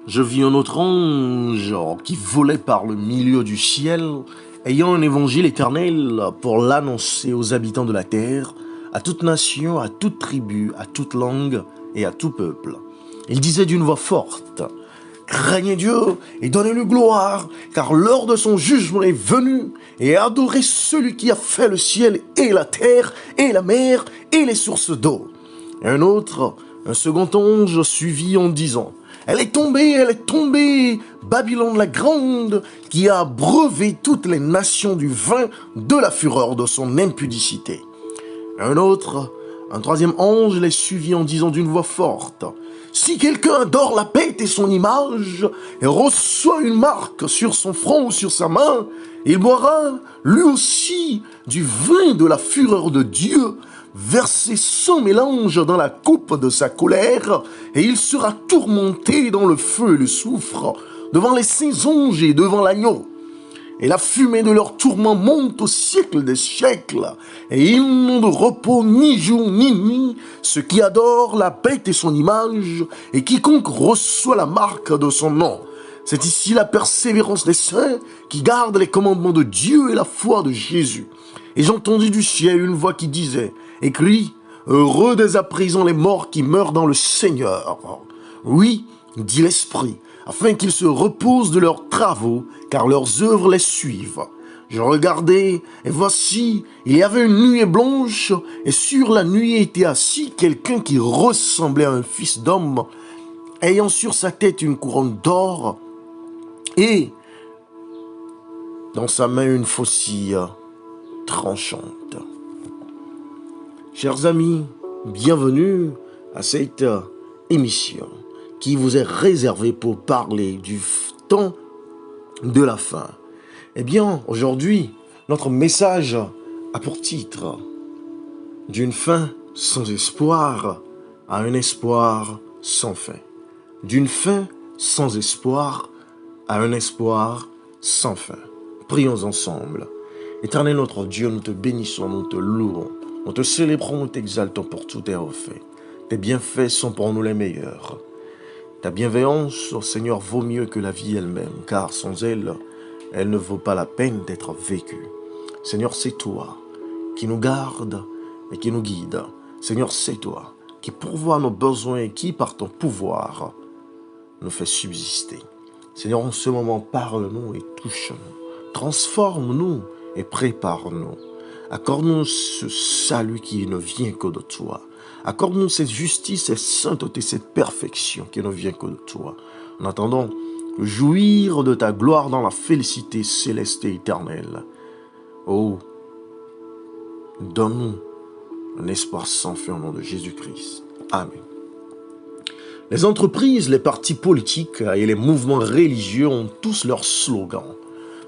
je vis un autre ange qui volait par le milieu du ciel, ayant un évangile éternel pour l'annoncer aux habitants de la terre, à toute nation, à toute tribu, à toute langue et à tout peuple. Il disait d'une voix forte, « Craignez Dieu et donnez-lui gloire, car l'heure de son jugement est venue, et adorez celui qui a fait le ciel et la terre et la mer et les sources d'eau. » Et un second ange suivit en disant, « Elle est tombée, Babylone la grande, qui a abreuvé toutes les nations du vin de la fureur de son impudicité. » Un troisième ange les suivit en disant d'une voix forte, « Si quelqu'un adore la bête et son image, et reçoit une marque sur son front ou sur sa main, il boira lui aussi du vin de la fureur de Dieu, versé sans mélange dans la coupe de sa colère, et il sera tourmenté dans le feu et le soufre, devant les saints anges et devant l'agneau. Et la fumée de leur tourment monte au siècle des siècles, et ils n'ont de repos ni jour ni nuit, ceux qui adorent la bête et son image, et quiconque reçoit la marque de son nom. C'est ici la persévérance des saints qui gardent les commandements de Dieu et la foi de Jésus. Et j'ai entendu du ciel une voix qui disait, « Écris, heureux dès à présent les morts qui meurent dans le Seigneur. » Oui, dit l'Esprit, afin qu'ils se reposent de leurs travaux, car leurs œuvres les suivent. Je regardais, et voici, il y avait une nuée blanche, et sur la nuée était assis quelqu'un qui ressemblait à un fils d'homme, ayant sur sa tête une couronne d'or, et dans sa main une faucille tranchante. Chers amis, bienvenue à cette émission qui vous est réservée pour parler du temps de la fin. Eh bien, aujourd'hui, notre message a pour titre « D'une fin sans espoir à un espoir sans fin ». D'une fin sans espoir à un espoir sans fin. Prions ensemble. Éternel notre Dieu, nous te bénissons, nous te louons, nous te célébrons, nous t'exaltons pour tous tes refaits. Tes bienfaits sont pour nous les meilleurs. Ta bienveillance, oh Seigneur, vaut mieux que la vie elle-même, car sans elle, elle ne vaut pas la peine d'être vécue. Seigneur, c'est toi qui nous garde et qui nous guide. Seigneur, c'est toi qui pourvoit nos besoins et qui, par ton pouvoir, nous fait subsister. Seigneur, en ce moment, parle-nous et touche-nous. Transforme-nous et prépare-nous. Accorde-nous ce salut qui ne vient que de toi. Accorde-nous cette justice, cette sainteté, cette perfection qui ne vient que de toi. En attendant, jouir de ta gloire dans la félicité céleste et éternelle. Oh, donne-nous un espoir sans fin au nom de Jésus-Christ. Amen. Les entreprises, les partis politiques et les mouvements religieux ont tous leurs slogans.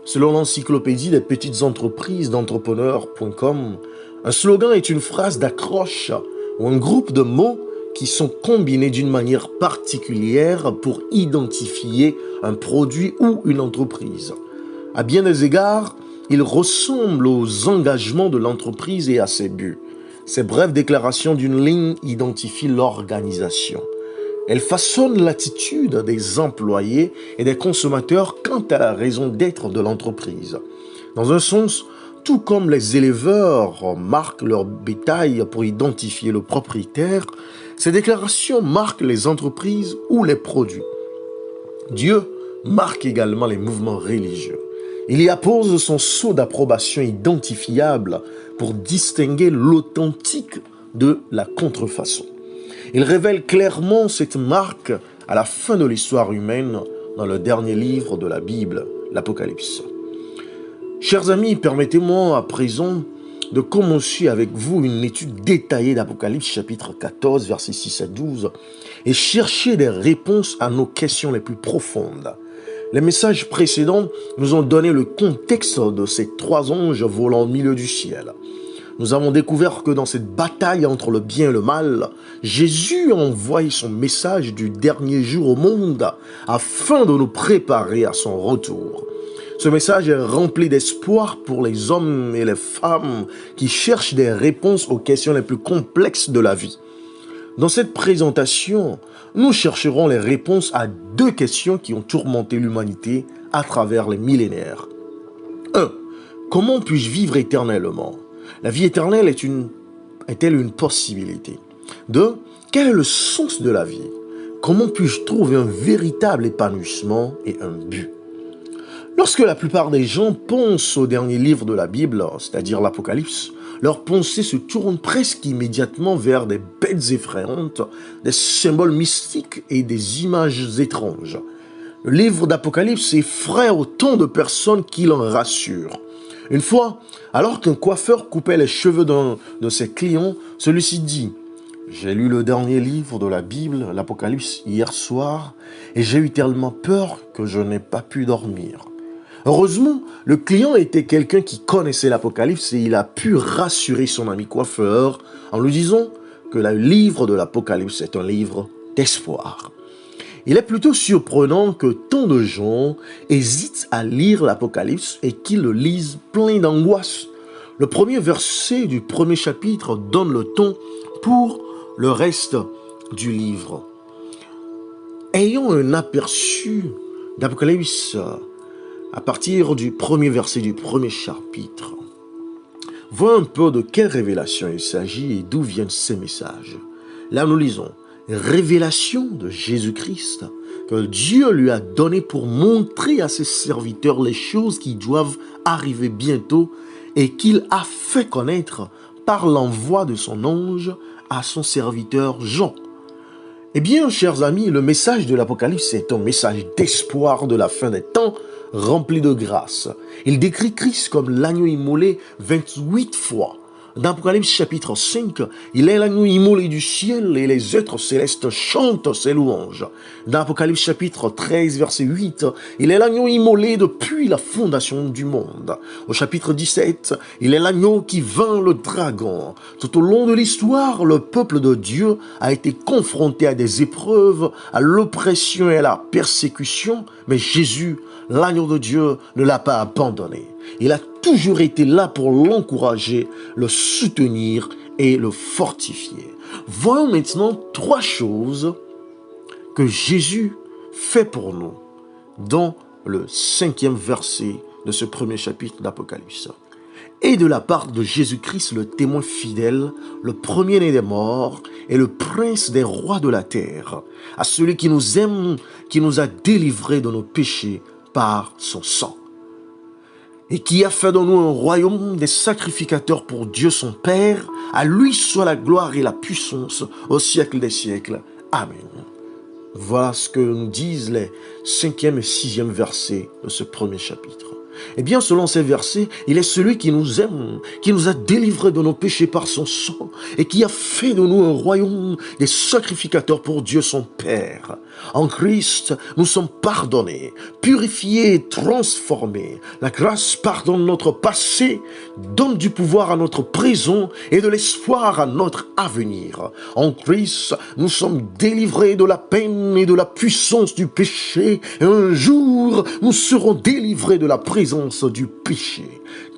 Selon l'encyclopédie des petites entreprises d'entrepreneurs.com, un slogan est une phrase d'accroche ou un groupe de mots qui sont combinés d'une manière particulière pour identifier un produit ou une entreprise. À bien des égards, il ressemble aux engagements de l'entreprise et à ses buts. Ces brèves déclarations d'une ligne identifient l'organisation. Elles façonnent l'attitude des employés et des consommateurs quant à la raison d'être de l'entreprise. Dans un sens, tout comme les éleveurs marquent leur bétail pour identifier le propriétaire, ces déclarations marquent les entreprises ou les produits. Dieu marque également les mouvements religieux. Il y appose son sceau d'approbation identifiable pour distinguer l'authentique de la contrefaçon. Il révèle clairement cette marque à la fin de l'histoire humaine dans le dernier livre de la Bible, l'Apocalypse. Chers amis, permettez-moi à présent de commencer avec vous une étude détaillée d'Apocalypse chapitre 14, versets 6 à 12 et chercher des réponses à nos questions les plus profondes. Les messages précédents nous ont donné le contexte de ces trois anges volant au milieu du ciel. Nous avons découvert que dans cette bataille entre le bien et le mal, Jésus a envoyé son message du dernier jour au monde afin de nous préparer à son retour. Ce message est rempli d'espoir pour les hommes et les femmes qui cherchent des réponses aux questions les plus complexes de la vie. Dans cette présentation, nous chercherons les réponses à deux questions qui ont tourmenté l'humanité à travers les millénaires. 1. Comment puis-je vivre éternellement? La vie éternelle est-elle une possibilité? 2. Quel est le sens de la vie? Comment puis-je trouver un véritable épanouissement et un but? Lorsque la plupart des gens pensent au dernier livre de la Bible, c'est-à-dire l'Apocalypse, leurs pensées se tournent presque immédiatement vers des bêtes effrayantes, des symboles mystiques et des images étranges. Le livre d'Apocalypse effraie autant de personnes qu'il en rassure. Une fois, alors qu'un coiffeur coupait les cheveux d'un de ses clients, celui-ci dit « J'ai lu le dernier livre de la Bible, l'Apocalypse, hier soir, et j'ai eu tellement peur que je n'ai pas pu dormir. » Heureusement, le client était quelqu'un qui connaissait l'Apocalypse et il a pu rassurer son ami coiffeur en lui disant que le livre de l'Apocalypse est un livre d'espoir. Il est plutôt surprenant que tant de gens hésitent à lire l'Apocalypse et qu'ils le lisent plein d'angoisse. Le premier verset du premier chapitre donne le ton pour le reste du livre. Ayant un aperçu d'Apocalypse à partir du premier verset du premier chapitre, voyons un peu de quelle révélation il s'agit et d'où viennent ces messages. Là, nous lisons « Révélation de Jésus-Christ que Dieu lui a donné pour montrer à ses serviteurs les choses qui doivent arriver bientôt et qu'il a fait connaître par l'envoi de son ange à son serviteur Jean. » Eh bien, chers amis, le message de l'Apocalypse est un message d'espoir de la fin des temps, rempli de grâce. Il décrit Christ comme l'agneau immolé 28 fois. Dans Apocalypse chapitre 5, il est l'agneau immolé du ciel et les êtres célestes chantent ses louanges. Dans Apocalypse chapitre 13, verset 8, il est l'agneau immolé depuis la fondation du monde. Au chapitre 17, il est l'agneau qui vainc le dragon. Tout au long de l'histoire, le peuple de Dieu a été confronté à des épreuves, à l'oppression et à la persécution, mais Jésus, l'agneau de Dieu, ne l'a pas abandonné. Il a toujours été là pour l'encourager, le soutenir et le fortifier. Voyons maintenant trois choses que Jésus fait pour nous dans le 5e verset de ce premier chapitre d'Apocalypse. Et de la part de Jésus-Christ, le témoin fidèle, le premier-né des morts et le prince des rois de la terre, à celui qui nous aime, qui nous a délivrés de nos péchés par son sang, et qui a fait de nous un royaume des sacrificateurs pour Dieu son Père. À lui soit la gloire et la puissance au siècle des siècles. Amen. Voilà ce que nous disent les 5e et 6e versets de ce premier chapitre. Eh bien, selon ces versets, il est celui qui nous aime, qui nous a délivrés de nos péchés par son sang et qui a fait de nous un royaume des sacrificateurs pour Dieu son Père. En Christ, nous sommes pardonnés, purifiés et transformés. La grâce pardonne notre passé, donne du pouvoir à notre présent et de l'espoir à notre avenir. En Christ, nous sommes délivrés de la peine et de la puissance du péché. Et un jour, nous serons délivrés de la présence du péché.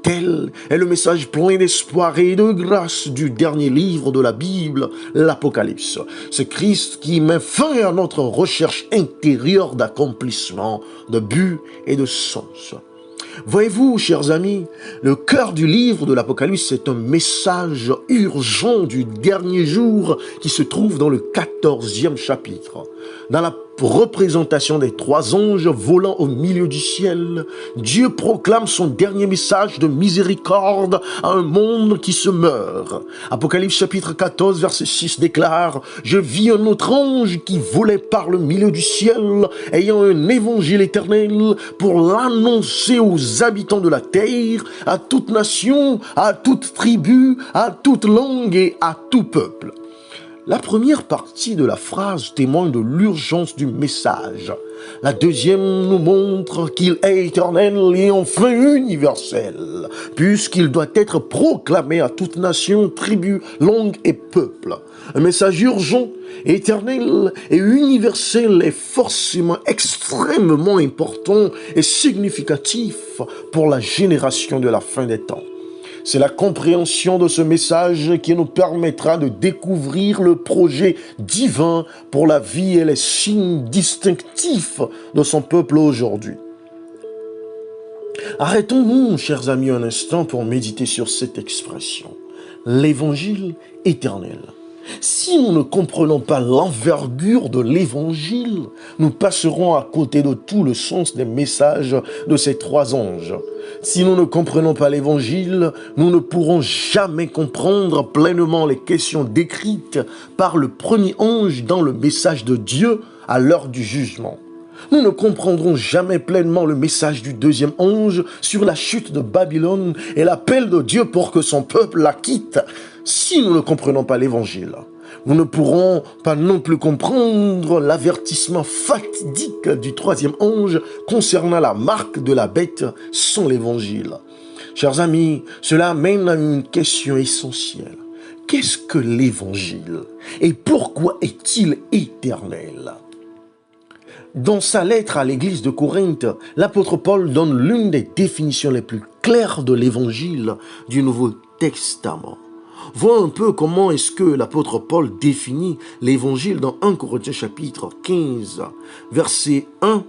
Tel est le message plein d'espoir et de grâce du dernier livre de la Bible, l'Apocalypse. C'est Christ qui met fin à notre recherche intérieure d'accomplissement, de but et de sens. Voyez-vous, chers amis, le cœur du livre de l'Apocalypse est un message urgent du dernier jour qui se trouve dans le 14e chapitre. Dans la représentation des trois anges volant au milieu du ciel, Dieu proclame son dernier message de miséricorde à un monde qui se meurt. Apocalypse chapitre 14, verset 6 déclare « Je vis un autre ange qui volait par le milieu du ciel, ayant un évangile éternel pour l'annoncer aux habitants de la terre, à toute nation, à toute tribu, à toute langue et à tout peuple. » La première partie de la phrase témoigne de l'urgence du message. La deuxième nous montre qu'il est éternel et enfin universel, puisqu'il doit être proclamé à toute nation, tribu, langue et peuple. Un message urgent, éternel et universel est forcément extrêmement important et significatif pour la génération de la fin des temps. C'est la compréhension de ce message qui nous permettra de découvrir le projet divin pour la vie et les signes distinctifs de son peuple aujourd'hui. Arrêtons-nous, chers amis, un instant pour méditer sur cette expression. L'évangile éternel. Si nous ne comprenons pas l'envergure de l'évangile, nous passerons à côté de tout le sens des messages de ces trois anges. Si nous ne comprenons pas l'évangile, nous ne pourrons jamais comprendre pleinement les questions décrites par le premier ange dans le message de Dieu à l'heure du jugement. Nous ne comprendrons jamais pleinement le message du deuxième ange sur la chute de Babylone et l'appel de Dieu pour que son peuple la quitte. Si nous ne comprenons pas l'évangile, nous ne pourrons pas non plus comprendre l'avertissement fatidique du troisième ange concernant la marque de la bête sans l'évangile. Chers amis, cela amène à une question essentielle. Qu'est-ce que l'évangile et pourquoi est-il éternel ? Dans sa lettre à l'église de Corinthe, l'apôtre Paul donne l'une des définitions les plus claires de l'évangile du Nouveau Testament. Voyons un peu comment est-ce que l'apôtre Paul définit l'évangile dans 1 Corinthiens chapitre 15, versets 1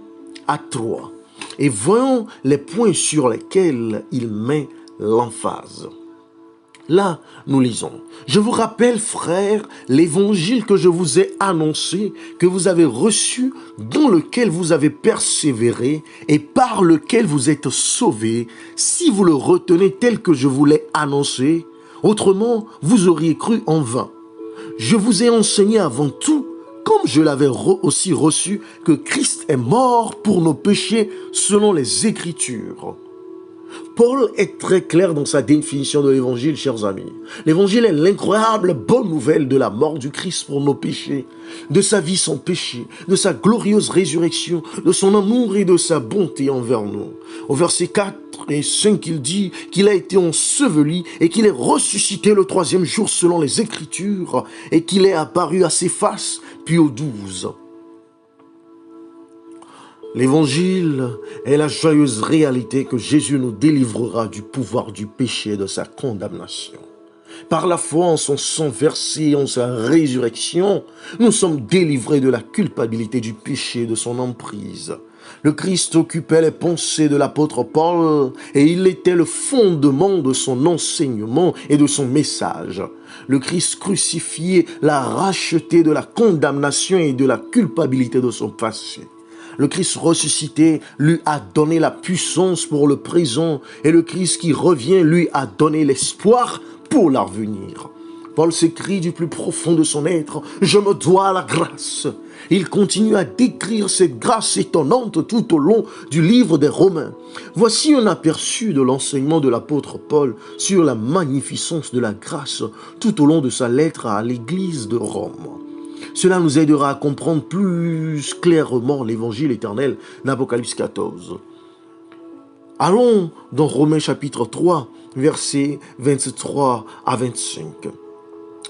à 3. Et voyons les points sur lesquels il met l'emphase. Là, nous lisons. Je vous rappelle, frères, l'évangile que je vous ai annoncé, que vous avez reçu, dans lequel vous avez persévéré et par lequel vous êtes sauvés, si vous le retenez tel que je vous l'ai annoncé, autrement, vous auriez cru en vain. Je vous ai enseigné avant tout, comme je l'avais aussi reçu, que Christ est mort pour nos péchés selon les Écritures. Paul est très clair dans sa définition de l'évangile, chers amis. L'évangile est l'incroyable bonne nouvelle de la mort du Christ pour nos péchés, de sa vie sans péché, de sa glorieuse résurrection, de son amour et de sa bonté envers nous. Au verset 4 et 5, il dit qu'il a été enseveli et qu'il est ressuscité le troisième jour selon les Écritures et qu'il est apparu à ses faces, puis aux 12. L'évangile est la joyeuse réalité que Jésus nous délivrera du pouvoir du péché et de sa condamnation. Par la foi en son sang versé, en sa résurrection, nous sommes délivrés de la culpabilité du péché et de son emprise. Le Christ occupait les pensées de l'apôtre Paul et il était le fondement de son enseignement et de son message. Le Christ crucifié l'a racheté de la condamnation et de la culpabilité de son passé. Le Christ ressuscité lui a donné la puissance pour le présent et le Christ qui revient lui a donné l'espoir pour l'avenir. Paul s'écrit du plus profond de son être, « Je me dois à la grâce ». Il continue à décrire cette grâce étonnante tout au long du livre des Romains. Voici un aperçu de l'enseignement de l'apôtre Paul sur la magnificence de la grâce tout au long de sa lettre à l'église de Rome. Cela nous aidera à comprendre plus clairement l'évangile éternel d'Apocalypse 14. Allons dans Romains chapitre 3, versets 23 à 25.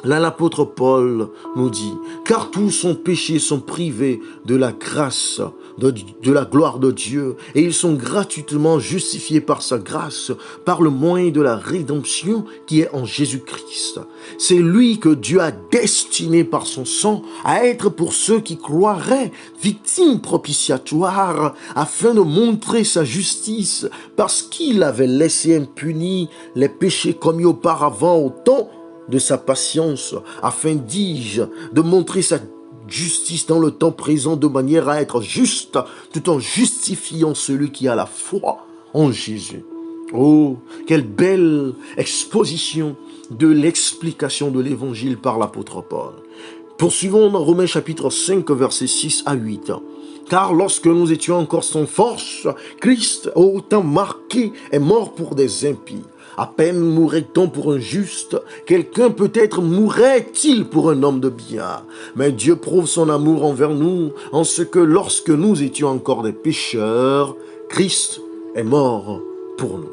Là, l'apôtre Paul nous dit, « Car tous sont péchés, sont privés de la grâce, de la gloire de Dieu, et ils sont gratuitement justifiés par sa grâce, par le moyen de la rédemption qui est en Jésus-Christ. C'est lui que Dieu a destiné par son sang à être pour ceux qui croiraient victime propitiatoire, afin de montrer sa justice, parce qu'il avait laissé impunis les péchés commis auparavant au temps de sa patience, afin, dis-je, de montrer sa justice dans le temps présent de manière à être juste, tout en justifiant celui qui a la foi en Jésus. » Oh, quelle belle exposition de l'explication de l'évangile par l'apôtre Paul. Poursuivons dans Romains chapitre 5, versets 6 à 8. « Car lorsque nous étions encore sans force, Christ, autant marqué, est mort pour des impies. À peine mourrait-on pour un juste, quelqu'un peut-être mourrait-il pour un homme de bien. Mais Dieu prouve son amour envers nous, en ce que lorsque nous étions encore des pécheurs, Christ est mort pour nous. »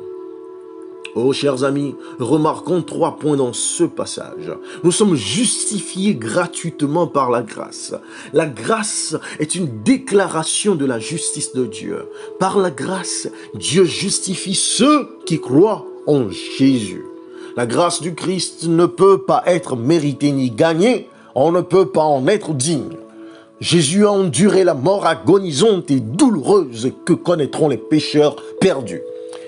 Oh, chers amis, remarquons 3 points dans ce passage. Nous sommes justifiés gratuitement par la grâce. La grâce est une déclaration de la justice de Dieu. Par la grâce, Dieu justifie ceux qui croient en Jésus. La grâce du Christ ne peut pas être méritée ni gagnée. On ne peut pas en être digne. Jésus a enduré la mort agonisante et douloureuse que connaîtront les pécheurs perdus.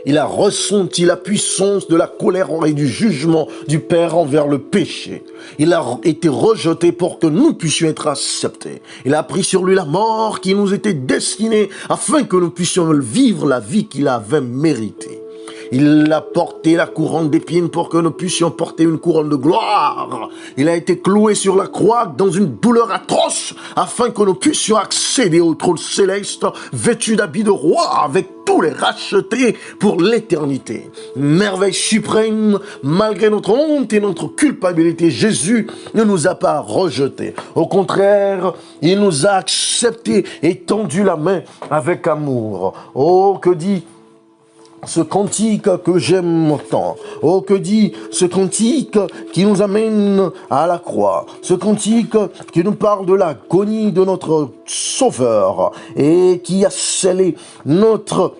Il a ressenti la puissance de la colère et du jugement du Père envers le péché. Il a été rejeté pour que nous puissions être acceptés. Il a pris sur lui la mort qui nous était destinée afin que nous puissions vivre la vie qu'il avait méritée. Il a porté la couronne d'épines pour que nous puissions porter une couronne de gloire. Il a été cloué sur la croix dans une douleur atroce afin que nous puissions accéder au trône céleste vêtu d'habits de roi avec tous les rachetés pour l'éternité. Merveille suprême, malgré notre honte et notre culpabilité, Jésus ne nous a pas rejetés. Au contraire, il nous a acceptés et tendu la main avec amour. Oh, que dit ce cantique que j'aime tant. Oh, que dit ce cantique qui nous amène à la croix. Ce cantique qui nous parle de l'agonie de notre Sauveur et qui a scellé notre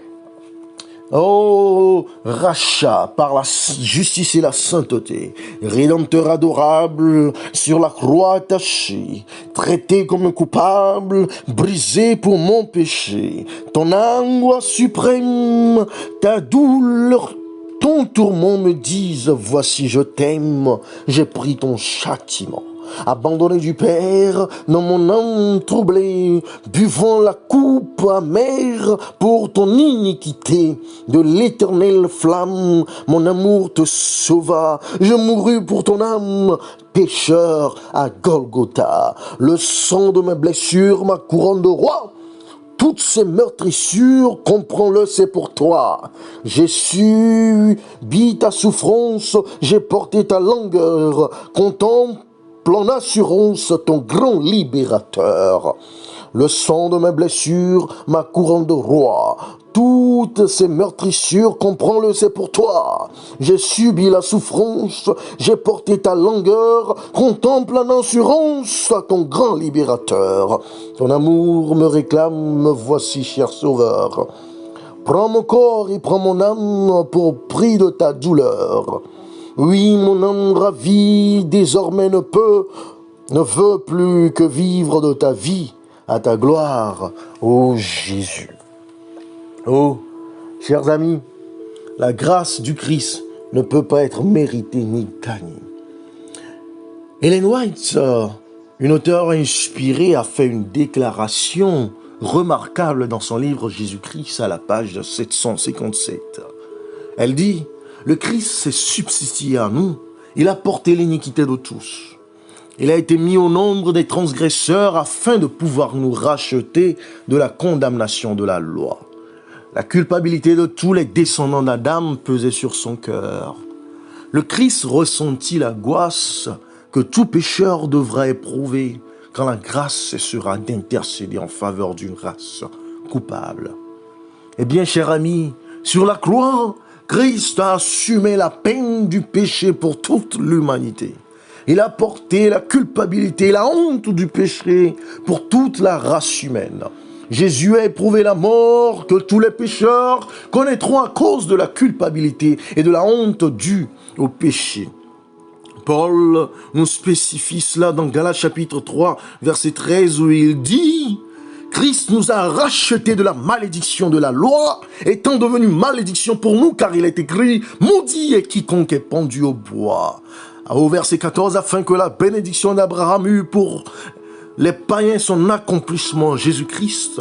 rachat par la justice et la sainteté, rédempteur adorable sur la croix attaché, traité comme un coupable, brisé pour mon péché. Ton angoisse suprême, ta douleur, ton tourment me disent, voici je t'aime, j'ai pris ton châtiment. Abandonné du Père, dans mon âme troublée, buvant la coupe amère pour ton iniquité, de l'éternelle flamme, mon amour te sauva, je mourus pour ton âme, pécheur à Golgotha, le sang de mes blessures, ma couronne de roi, toutes ces meurtrissures, comprends-le, c'est pour toi. J'ai subi ta souffrance, j'ai porté ta langueur, contemple en assurance ton grand libérateur. Le sang de mes blessures, ma couronne de roi, toutes ces meurtrissures, comprends-le, c'est pour toi. J'ai subi la souffrance, j'ai porté ta langueur, contemple en assurance ton grand libérateur. Ton amour me réclame, me voici, cher Sauveur. Prends mon corps et prends mon âme pour prix de ta douleur. Oui, mon âme ravie désormais ne veut plus que vivre de ta vie à ta gloire, ô Jésus. Oh, chers amis, la grâce du Christ ne peut pas être méritée ni gagnée. Ellen White, une auteure inspirée, a fait une déclaration remarquable dans son livre Jésus-Christ à la page 757. Elle dit: le Christ s'est substitué à nous, il a porté l'iniquité de tous. Il a été mis au nombre des transgresseurs afin de pouvoir nous racheter de la condamnation de la loi. La culpabilité de tous les descendants d'Adam pesait sur son cœur. Le Christ ressentit l'angoisse que tout pécheur devra éprouver quand la grâce cessera d'intercéder en faveur d'une race coupable. Eh bien, cher ami, sur la croix, Christ a assumé la peine du péché pour toute l'humanité. Il a porté la culpabilité et la honte du péché pour toute la race humaine. Jésus a éprouvé la mort que tous les pécheurs connaîtront à cause de la culpabilité et de la honte due au péché. Paul nous spécifie cela dans Galates chapitre 3, verset 13, où il dit: Christ nous a rachetés de la malédiction de la loi, étant devenu malédiction pour nous, car il est écrit: maudit est quiconque est pendu au bois. Au verset 14, afin que la bénédiction d'Abraham eût pour les païens son accomplissement, Jésus-Christ,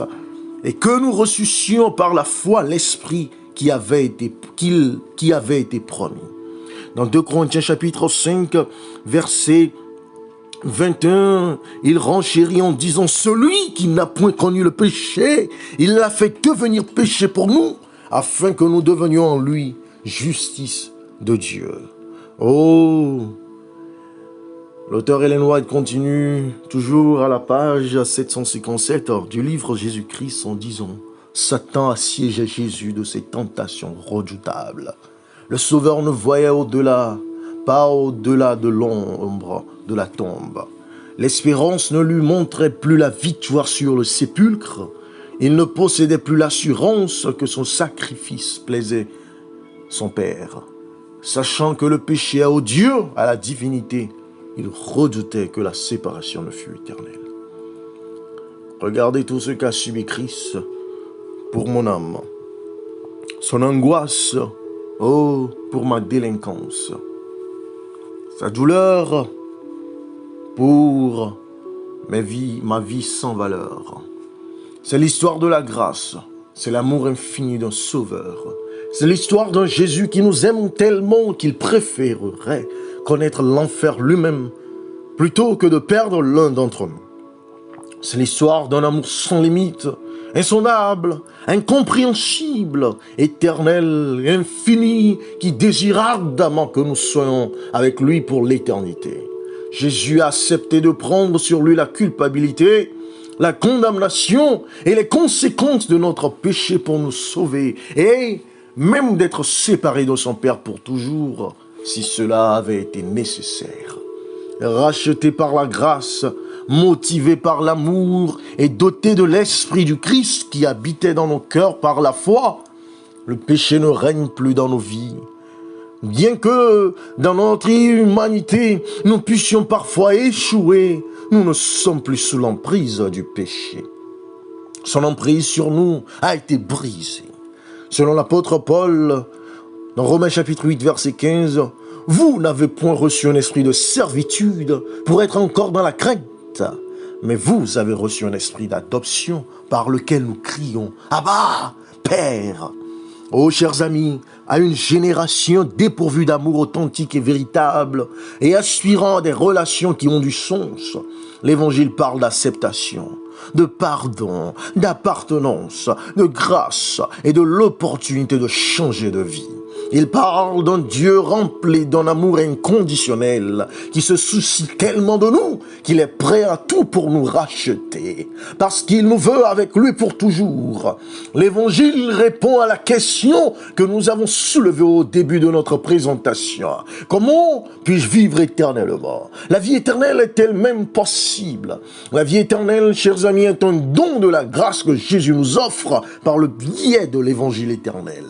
et que nous reçussions par la foi l'Esprit qui avait été promis. Dans 2 Corinthiens chapitre 5, verset 21, il renchérit en disant: celui qui n'a point connu le péché, il l'a fait devenir péché pour nous, afin que nous devenions en lui justice de Dieu. Oh, l'auteur Ellen White continue toujours à la page 757 du livre Jésus-Christ en disant: Satan assiégeait Jésus de ses tentations redoutables. Le Sauveur ne voyait au-delà, pas au-delà de l'ombre de la tombe. L'espérance ne lui montrait plus la victoire sur le sépulcre. Il ne possédait plus l'assurance que son sacrifice plaisait son Père. sachant que le péché est odieux à la divinité, il redoutait que la séparation ne fût éternelle. Regardez tout ce qu'a subi Christ pour mon âme. Son angoisse, oh, pour ma délinquance. Sa douleur pour ma vie sans valeur. C'est l'histoire de la grâce. C'est l'amour infini d'un sauveur. C'est l'histoire d'un Jésus qui nous aime tellement qu'il préférerait connaître l'enfer lui-même plutôt que de perdre l'un d'entre nous. C'est l'histoire d'un amour sans limite, insondable, incompréhensible, éternel, infini, qui désire ardemment que nous soyons avec lui pour l'éternité. Jésus a accepté de prendre sur lui la culpabilité, la condamnation et les conséquences de notre péché pour nous sauver et même d'être séparés de son Père pour toujours, si cela avait été nécessaire. Racheté par la grâce, motivé par l'amour et doté de l'Esprit du Christ qui habitait dans nos cœurs par la foi, le péché ne règne plus dans nos vies. Bien que dans notre humanité, nous puissions parfois échouer, nous ne sommes plus sous l'emprise du péché. Son emprise sur nous a été brisée. Selon l'apôtre Paul, dans Romains chapitre 8, verset 15, « Vous n'avez point reçu un esprit de servitude pour être encore dans la crainte, mais vous avez reçu un esprit d'adoption par lequel nous crions « Abba, Père !» Oh, chers amis, à une génération dépourvue d'amour authentique et véritable et aspirant à des relations qui ont du sens, l'Évangile parle d'acceptation, de pardon, d'appartenance, de grâce et de l'opportunité de changer de vie. Il parle d'un Dieu rempli d'un amour inconditionnel qui se soucie tellement de nous qu'il est prêt à tout pour nous racheter parce qu'il nous veut avec lui pour toujours. L'Évangile répond à la question que nous avons soulevée au début de notre présentation. Comment puis-je vivre éternellement? La vie éternelle est elle-même possible. La vie éternelle, chers amis, est un don de la grâce que Jésus nous offre par le biais de l'Évangile éternel.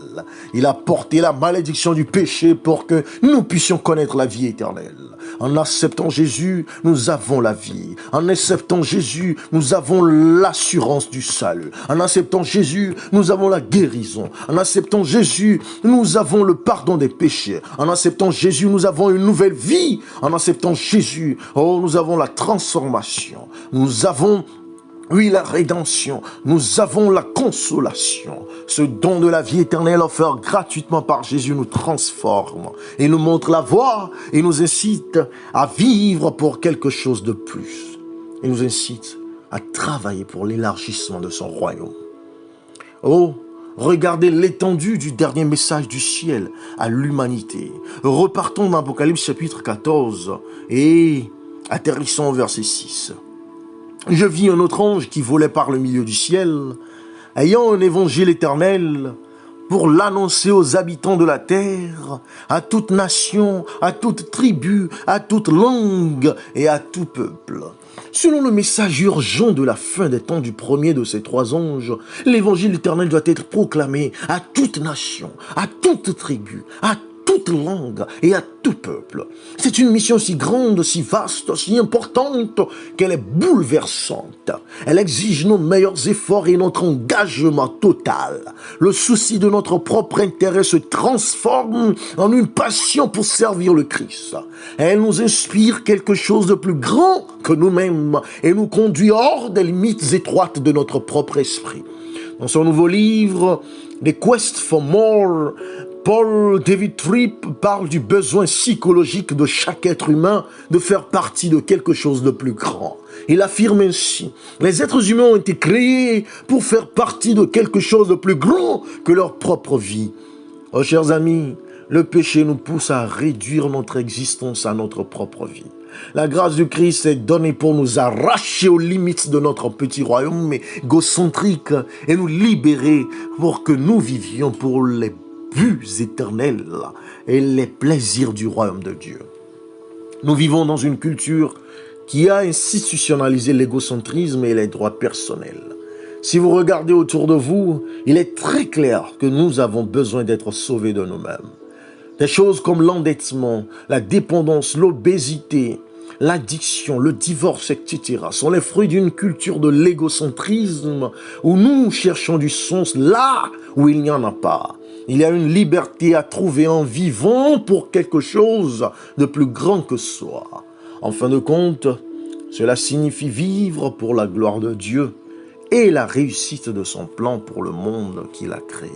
Il a porté la malédiction du péché pour que nous puissions connaître la vie éternelle. En acceptant Jésus, nous avons la vie. En acceptant Jésus, nous avons l'assurance du salut. En acceptant Jésus, nous avons la guérison. En acceptant Jésus, nous avons le pardon des péchés. En acceptant Jésus, nous avons une nouvelle vie. En acceptant Jésus, oh, nous avons la transformation. Nous avons oui, la rédemption, nous avons la consolation. Ce don de la vie éternelle offert gratuitement par Jésus nous transforme et nous montre la voie et nous incite à vivre pour quelque chose de plus. Et nous incite à travailler pour l'élargissement de son royaume. Oh, regardez l'étendue du dernier message du ciel à l'humanité. Repartons dans Apocalypse chapitre 14 et atterrissons au verset 6. Je vis un autre ange qui volait par le milieu du ciel, ayant un évangile éternel pour l'annoncer aux habitants de la terre, à toute nation, à toute tribu, à toute langue et à tout peuple. Selon le message urgent de la fin des temps du premier de ces trois anges, l'évangile éternel doit être proclamé à toute nation, à toute tribu, à toute langue et à tout peuple. C'est une mission si grande, si vaste, si importante qu'elle est bouleversante. Elle exige nos meilleurs efforts et notre engagement total. Le souci de notre propre intérêt se transforme en une passion pour servir le Christ. Elle nous inspire quelque chose de plus grand que nous-mêmes et nous conduit hors des limites étroites de notre propre esprit. Dans son nouveau livre, The Quest for More, Paul David Tripp parle du besoin psychologique de chaque être humain de faire partie de quelque chose de plus grand. Il affirme ainsi, les êtres humains ont été créés pour faire partie de quelque chose de plus grand que leur propre vie. Oh, chers amis, le péché nous pousse à réduire notre existence à notre propre vie. La grâce du Christ est donnée pour nous arracher aux limites de notre petit royaume égocentrique et nous libérer pour que nous vivions pour les buts éternels et les plaisirs du royaume de Dieu. Nous vivons dans une culture qui a institutionnalisé l'égocentrisme et les droits personnels. Si vous regardez autour de vous, il est très clair que nous avons besoin d'être sauvés de nous-mêmes. Des choses comme l'endettement, la dépendance, l'obésité, l'addiction, le divorce, etc. sont les fruits d'une culture de l'égocentrisme où nous cherchons du sens là où il n'y en a pas. Il y a une liberté à trouver en vivant pour quelque chose de plus grand que soi. En fin de compte, cela signifie vivre pour la gloire de Dieu et la réussite de son plan pour le monde qu'il a créé.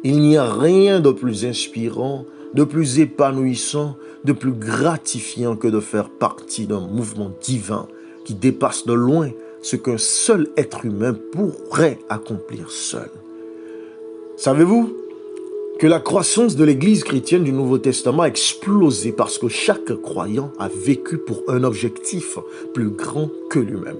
Il n'y a rien de plus inspirant, de plus épanouissant, de plus gratifiant que de faire partie d'un mouvement divin qui dépasse de loin ce qu'un seul être humain pourrait accomplir seul. Savez-vous que la croissance de l'Église chrétienne du Nouveau Testament a explosé parce que chaque croyant a vécu pour un objectif plus grand que lui-même.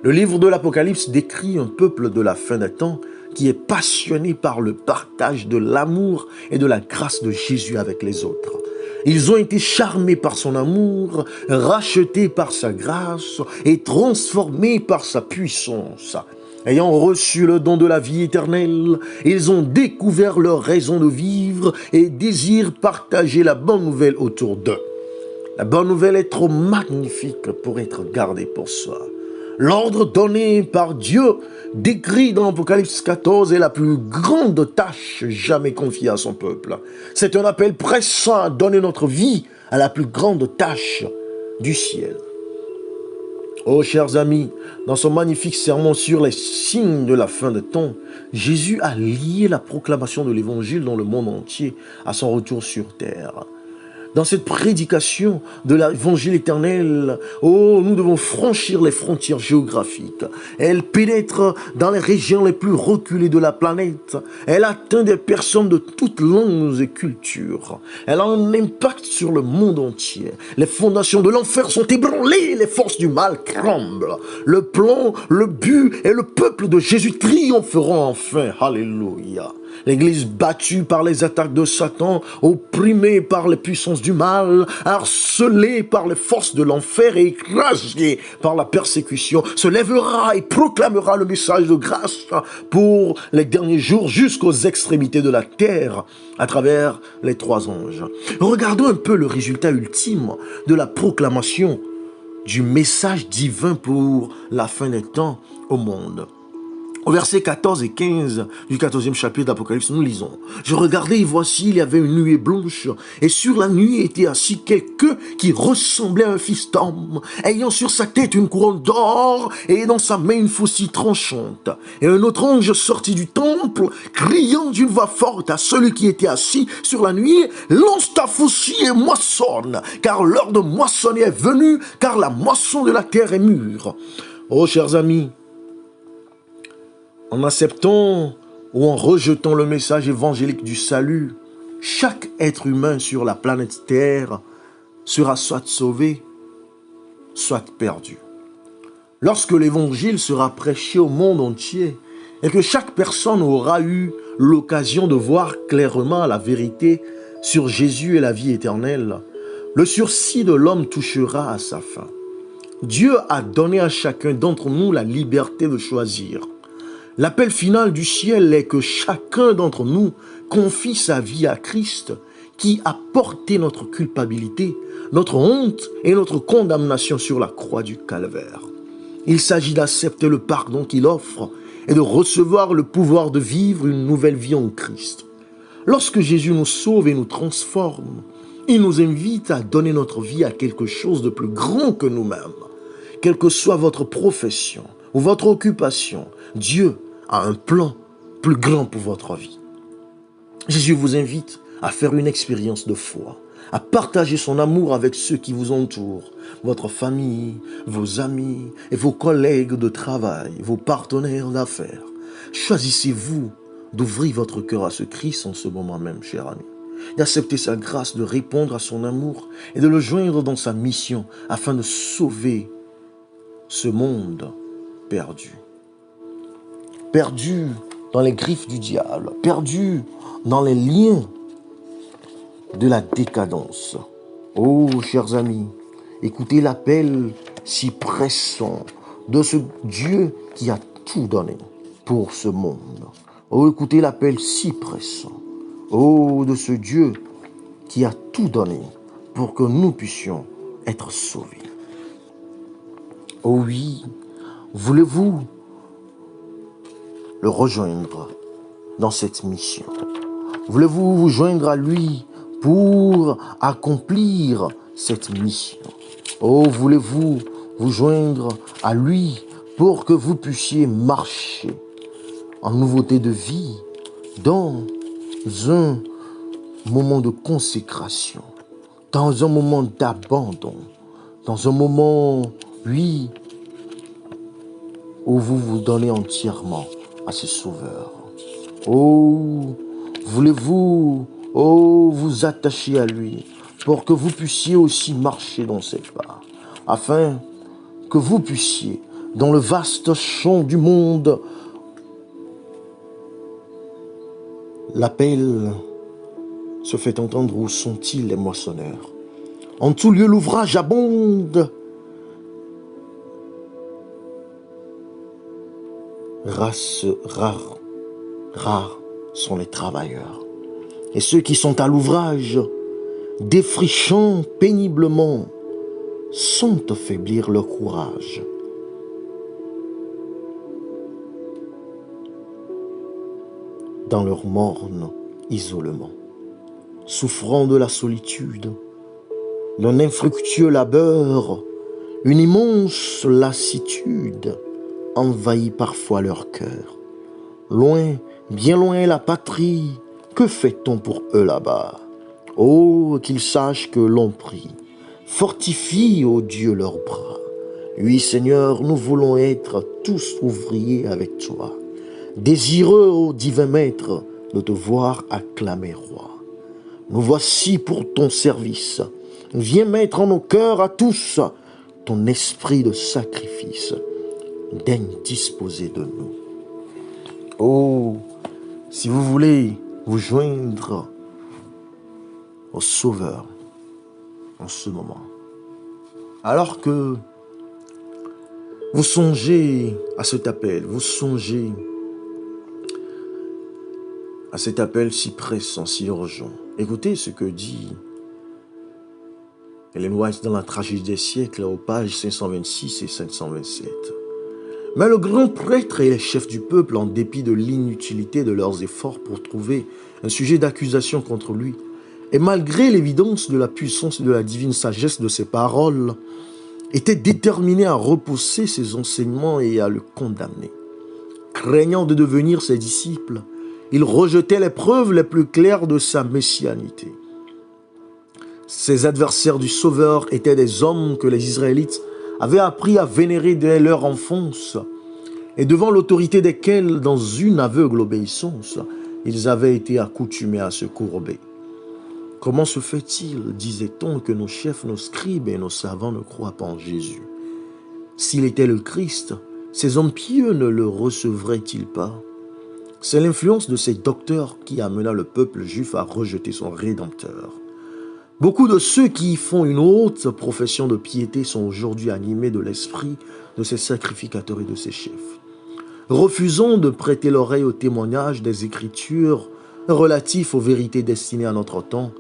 Le livre de l'Apocalypse décrit un peuple de la fin des temps qui est passionné par le partage de l'amour et de la grâce de Jésus avec les autres. Ils ont été charmés par son amour, rachetés par sa grâce et transformés par sa puissance. Ayant reçu le don de la vie éternelle, ils ont découvert leur raison de vivre et désirent partager la bonne nouvelle autour d'eux. La bonne nouvelle est trop magnifique pour être gardée pour soi. L'ordre donné par Dieu, décrit dans l'Apocalypse 14, est la plus grande tâche jamais confiée à son peuple. C'est un appel pressant à donner notre vie à la plus grande tâche du ciel. Oh, chers amis, dans son magnifique sermon sur les signes de la fin des temps, Jésus a lié la proclamation de l'Évangile dans le monde entier à son retour sur terre. Dans cette prédication de l'évangile éternel, oh, nous devons franchir les frontières géographiques. Elle pénètre dans les régions les plus reculées de la planète. Elle atteint des personnes de toutes langues et cultures. Elle a un impact sur le monde entier. Les fondations de l'enfer sont ébranlées, les forces du mal tremblent. Le plan, le but et le peuple de Jésus triompheront enfin. Alléluia. L'Église battue par les attaques de Satan, opprimée par les puissances du mal, harcelée par les forces de l'enfer et écrasée par la persécution, se lèvera et proclamera le message de grâce pour les derniers jours jusqu'aux extrémités de la terre à travers les 3 anges. Regardons un peu le résultat ultime de la proclamation du message divin pour la fin des temps au monde. Au verset 14 et 15 du 14e chapitre d'Apocalypse, nous lisons. Je regardais et voici, il y avait une nuée blanche, et sur la nuée était assis quelqu'un qui ressemblait à un fils d'homme, ayant sur sa tête une couronne d'or, et dans sa main une faucille tranchante. Et un autre ange sortit du temple, criant d'une voix forte à celui qui était assis sur la nuée, lance ta faucille et moissonne, car l'heure de moissonner est venue, car la moisson de la terre est mûre. Oh, chers amis, en acceptant ou en rejetant le message évangélique du salut, chaque être humain sur la planète Terre sera soit sauvé, soit perdu. Lorsque l'évangile sera prêché au monde entier et que chaque personne aura eu l'occasion de voir clairement la vérité sur Jésus et la vie éternelle, le sursis de l'homme touchera à sa fin. Dieu a donné à chacun d'entre nous la liberté de choisir. L'appel final du ciel est que chacun d'entre nous confie sa vie à Christ qui a porté notre culpabilité, notre honte et notre condamnation sur la croix du calvaire. Il s'agit d'accepter le pardon qu'il offre et de recevoir le pouvoir de vivre une nouvelle vie en Christ. Lorsque Jésus nous sauve et nous transforme, il nous invite à donner notre vie à quelque chose de plus grand que nous-mêmes. Quelle que soit votre profession ou votre occupation, Dieu a un plan plus grand pour votre vie. Jésus vous invite à faire une expérience de foi, à partager son amour avec ceux qui vous entourent, votre famille, vos amis et vos collègues de travail, vos partenaires d'affaires. Choisissez-vous d'ouvrir votre cœur à ce Christ en ce moment même, cher ami, d'accepter sa grâce, de répondre à son amour et de le joindre dans sa mission afin de sauver ce monde perdu. Perdu dans les griffes du diable, perdu dans les liens de la décadence. Oh, chers amis, écoutez l'appel si pressant de ce Dieu qui a tout donné pour ce monde. Oh, écoutez l'appel si pressant. Oh, de ce Dieu qui a tout donné pour que nous puissions être sauvés. Oh oui, voulez-vous le rejoindre dans cette mission? Voulez-vous vous joindre à lui pour accomplir cette mission? Oh, voulez-vous vous joindre à lui pour que vous puissiez marcher en nouveauté de vie dans un moment de consécration, dans un moment d'abandon, dans un moment, oui, où vous vous donnez entièrement à ce Sauveur. Oh, voulez-vous, oh, vous attacher à lui pour que vous puissiez aussi marcher dans ses pas, afin que vous puissiez, dans le vaste champ du monde, l'appel se fait entendre. Où sont-ils les moissonneurs? En tout lieu l'ouvrage abonde. Rares sont les travailleurs. Et ceux qui sont à l'ouvrage, défrichant péniblement, sont affaiblir leur courage. Dans leur morne isolement, souffrant de la solitude, d'un infructueux labeur, une immense lassitude envahit parfois leur cœur. Loin, bien loin la patrie, que fait-on pour eux là-bas? Oh, qu'ils sachent que l'on prie, fortifie, ô Dieu, leurs bras. Oui, Seigneur, nous voulons être tous ouvriers avec toi, désireux, ô divin Maître, de te voir acclamer roi. Nous voici pour ton service. Viens mettre en nos cœurs à tous ton esprit de sacrifice. Daigne disposer de nous. Oh, si vous voulez vous joindre au Sauveur en ce moment, alors que vous songez à cet appel, vous songez à cet appel si pressant, si urgent, écoutez ce que dit Ellen White dans La tragédie des siècles, aux pages 526 et 527. Mais le grand prêtre et les chefs du peuple, en dépit de l'inutilité de leurs efforts pour trouver un sujet d'accusation contre lui, et malgré l'évidence de la puissance et de la divine sagesse de ses paroles, étaient déterminés à repousser ses enseignements et à le condamner. Craignant de devenir ses disciples, ils rejetaient les preuves les plus claires de sa messianité. Ces adversaires du Sauveur étaient des hommes que les Israélites avaient appris à vénérer dès leur enfance, et devant l'autorité desquels, dans une aveugle obéissance, ils avaient été accoutumés à se courber. Comment se fait-il, disait-on, que nos chefs, nos scribes et nos savants ne croient pas en Jésus? S'il était le Christ, ces hommes pieux ne le recevraient-ils pas? C'est l'influence de ces docteurs qui amena le peuple juif à rejeter son Rédempteur. Beaucoup de ceux qui font une haute profession de piété sont aujourd'hui animés de l'esprit de ces sacrificateurs et de ces chefs. Refusons de prêter l'oreille au témoignage des Écritures relatifs aux vérités destinées à notre temps.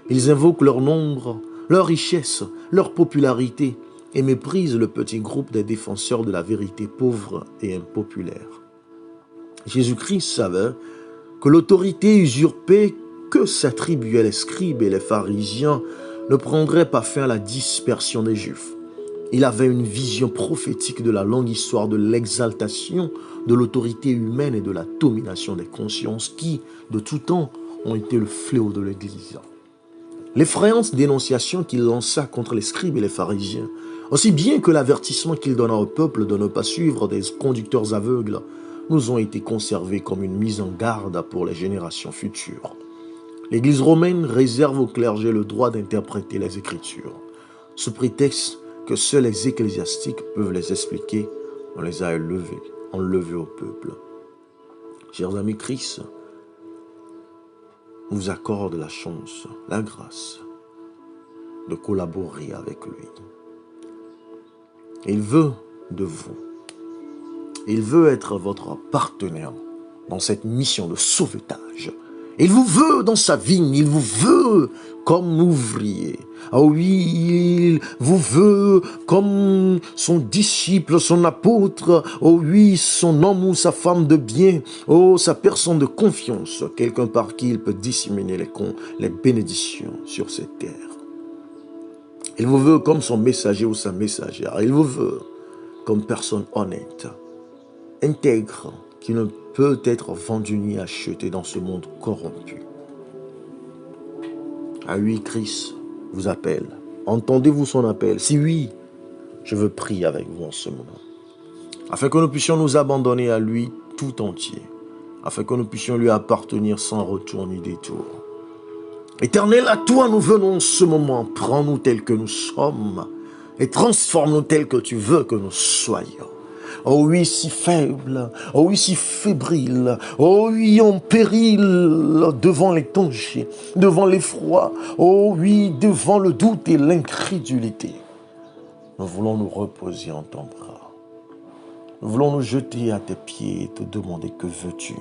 Ils invoquent leur nombre, leur richesse, leur popularité et méprisent le petit groupe des défenseurs de la vérité pauvre et impopulaire. Jésus-Christ savait que l'autorité usurpée que s'attribuaient les scribes et les pharisiens ne prendrait pas fin à la dispersion des Juifs. Il avait une vision prophétique de la longue histoire de l'exaltation de l'autorité humaine et de la domination des consciences qui, de tout temps, ont été le fléau de l'Église. L'effrayante dénonciation qu'il lança contre les scribes et les pharisiens, aussi bien que l'avertissement qu'il donna au peuple de ne pas suivre des conducteurs aveugles, nous ont été conservés comme une mise en garde pour les générations futures. L'Église romaine réserve au clergé le droit d'interpréter les Écritures, sous prétexte que seuls les ecclésiastiques peuvent les expliquer. On les a enlevés au peuple. Chers amis, Christ nous accorde la chance, la grâce de collaborer avec lui. Il veut de vous. Il veut être votre partenaire dans cette mission de sauvetage. Il vous veut dans sa vigne, il vous veut comme ouvrier. Oh oui, il vous veut comme son disciple, son apôtre. Oh oui, son homme ou sa femme de bien. Oh, sa personne de confiance. Quelqu'un par qui il peut disséminer les bénédictions sur cette terre. Il vous veut comme son messager ou sa messagère. Il vous veut comme personne honnête, intègre, qui ne peut être vendu ni acheté dans ce monde corrompu. Ah oui, Christ vous appelle. Entendez-vous son appel? Si oui, je veux prier avec vous en ce moment. Afin que nous puissions nous abandonner à lui tout entier. Afin que nous puissions lui appartenir sans retour ni détour. Éternel, à toi nous venons en ce moment. Prends-nous tels que nous sommes et transforme-nous tels que tu veux que nous soyons. Oh oui, si faible, oh oui, si fébrile, oh oui, en péril devant les dangers, devant l'effroi, oh oui, devant le doute et l'incrédulité. Nous voulons nous reposer en ton bras. Nous voulons nous jeter à tes pieds et te demander que veux-tu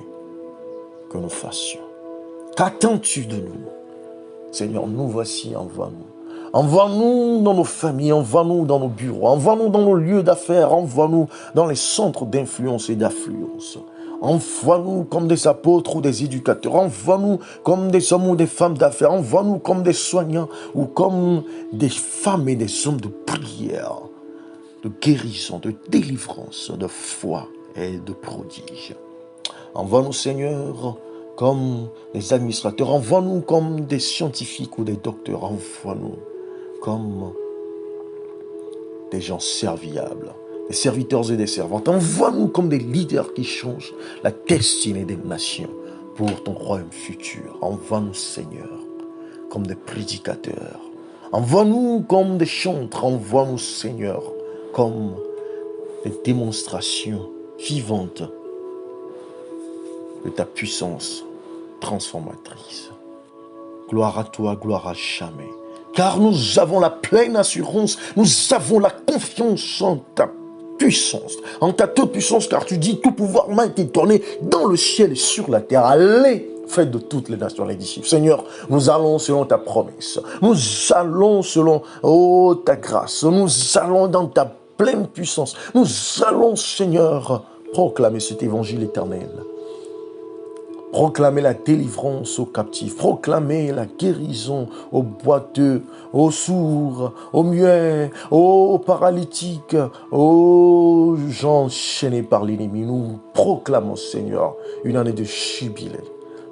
que nous fassions. Qu'attends-tu de nous? Seigneur, nous voici, envoie-nous. Envoie-nous dans nos familles, envoie-nous dans nos bureaux, envoie-nous dans nos lieux d'affaires, envoie-nous dans les centres d'influence et d'affluence. Envoie-nous comme des apôtres ou des éducateurs, envoie-nous comme des hommes ou des femmes d'affaires, envoie-nous comme des soignants ou comme des femmes et des hommes de prière, de guérison, de délivrance, de foi et de prodige. Envoie-nous, Seigneur, comme des administrateurs, envoie-nous comme des scientifiques ou des docteurs, envoie-nous comme des gens serviables, des serviteurs et des servantes. Envoie-nous comme des leaders qui changent la destinée des nations pour ton royaume futur. Envoie-nous, Seigneur, comme des prédicateurs. Envoie-nous comme des chantres. Envoie-nous, Seigneur, comme des démonstrations vivantes de ta puissance transformatrice. Gloire à toi, gloire à jamais. Car nous avons la pleine assurance, nous avons la confiance en ta puissance, en ta toute puissance, car tu dis tout pouvoir m'a été donné dans le ciel et sur la terre. Allez, faites de toutes les nations les disciples. Seigneur, nous allons selon ta promesse. Nous allons selon ta grâce. Nous allons dans ta pleine puissance. Nous allons, Seigneur, proclamer cet évangile éternel. Proclamer la délivrance aux captifs, proclamer la guérison aux boiteux, aux sourds, aux muets, aux paralytiques, aux gens enchaînés par l'ennemi. Nous proclamons, Seigneur, une année de jubilé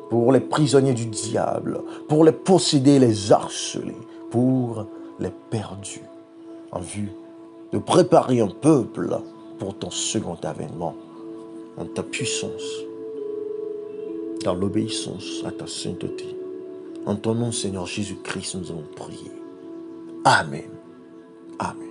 pour les prisonniers du diable, pour les possédés, les harcelés, pour les perdus, en vue de préparer un peuple pour ton second avènement en ta puissance, dans l'obéissance à ta sainteté. En ton nom, Seigneur Jésus-Christ, nous allons prier. Amen. Amen.